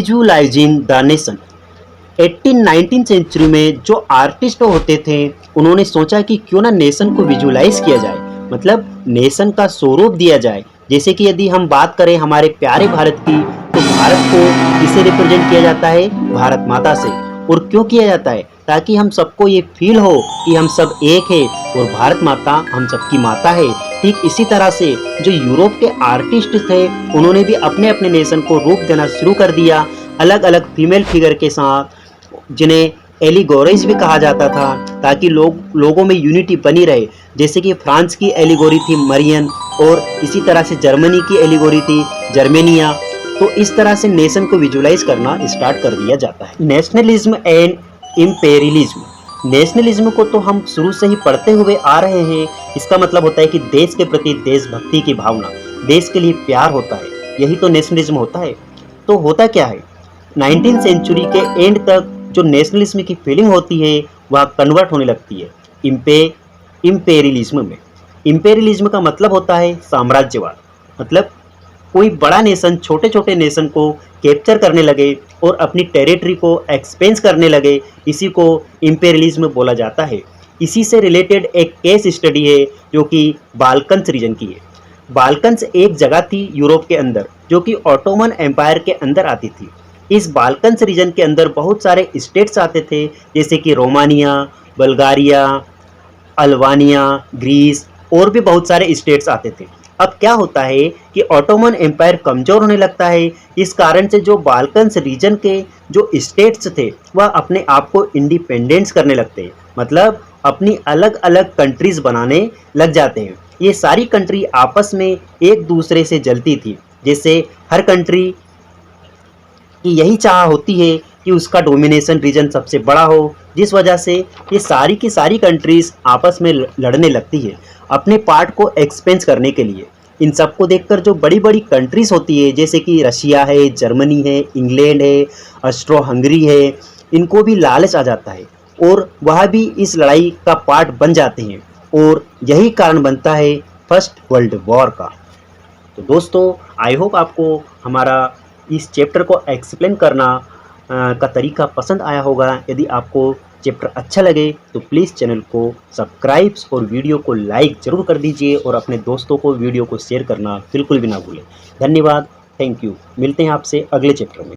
Visualising the nation. 18-19 century में जो artist होते थे उन्होंने सोचा कि क्यों ना नेशन को विजुअलाइज किया जाए, मतलब नेशन का स्वरूप दिया जाए। जैसे कि यदि हम बात करें हमारे प्यारे भारत की, तो भारत को किसे रिप्रेजेंट किया जाता है? भारत माता से। और क्यों किया जाता है? ताकि हम सबको ये फील हो कि हम सब एक है और भारत माता हम सबकी माता है। ठीक इसी तरह से जो यूरोप के आर्टिस्ट थे उन्होंने भी अपने अपने नेशन को रूप देना शुरू कर दिया, अलग अलग फीमेल फिगर के साथ, जिन्हें एलिगोरीज भी कहा जाता था, ताकि लोगों में यूनिटी बनी रहे। जैसे कि फ्रांस की एलिगोरी थी मरियन, और इसी तरह से जर्मनी की एलिगोरी थी जर्मेनिया। तो इस तरह से नेशन को विजुलाइज करना स्टार्ट कर दिया जाता है। Nationalism and imperialism. नेशनलिज्म को तो हम शुरू से ही पढ़ते हुए आ रहे हैं। इसका मतलब होता है कि देश के प्रति देशभक्ति की भावना, देश के लिए प्यार होता है, यही तो नेशनलिज्म होता है। तो होता क्या है, 19वीं सेंचुरी के एंड तक जो नेशनलिज्म की फीलिंग होती है वह कन्वर्ट होने लगती है इम्पेरियलिज्म में। इम्पेरियलिज्म का मतलब होता है साम्राज्यवाद, मतलब कोई बड़ा नेशन छोटे छोटे नेशन को कैप्चर करने लगे और अपनी टेरिटरी को एक्सपेंस करने लगे, इसी को इम्पेरियलिज्म बोला जाता है। इसी से रिलेटेड एक केस स्टडी है जो कि बाल्कन्स रीजन की है। बाल्कन्स एक जगह थी यूरोप के अंदर जो कि ऑटोमन एम्पायर के अंदर आती थी। इस बाल्कन्स रीजन के अंदर बहुत सारे स्टेट्स आते थे, जैसे कि रोमानिया, बल्गारिया, अल्बानिया, ग्रीस और भी बहुत सारे स्टेट्स आते थे। अब क्या होता है कि ऑटोमन एम्पायर कमज़ोर होने लगता है। इस कारण से जो बाल्कन्स रीजन के जो स्टेट्स थे वह अपने आप को इंडिपेंडेंस करने लगते हैं, मतलब अपनी अलग अलग कंट्रीज़ बनाने लग जाते हैं। ये सारी कंट्री आपस में एक दूसरे से जलती थी, जैसे हर कंट्री कि यही चाह होती है कि उसका डोमिनेशन रीजन सबसे बड़ा हो, जिस वजह से ये सारी की सारी कंट्रीज़ आपस में लड़ने लगती है अपने पार्ट को एक्सपेंस करने के लिए। इन सबको देखकर जो बड़ी बड़ी कंट्रीज़ होती है, जैसे कि रशिया है, जर्मनी है, इंग्लैंड है, ऑस्ट्रो हंगरी है, इनको भी लालच आ जाता है और वह भी इस लड़ाई का पार्ट बन जाते हैं, और यही कारण बनता है फर्स्ट वर्ल्ड वॉर का। तो दोस्तों, आई होप आपको हमारा इस चैप्टर को एक्सप्लेन करना का तरीका पसंद आया होगा। यदि आपको चैप्टर अच्छा लगे तो प्लीज़ चैनल को सब्सक्राइब और वीडियो को लाइक ज़रूर कर दीजिए, और अपने दोस्तों को वीडियो को शेयर करना बिल्कुल भी ना भूलें। धन्यवाद, थैंक यू। मिलते हैं आपसे अगले चैप्टर में।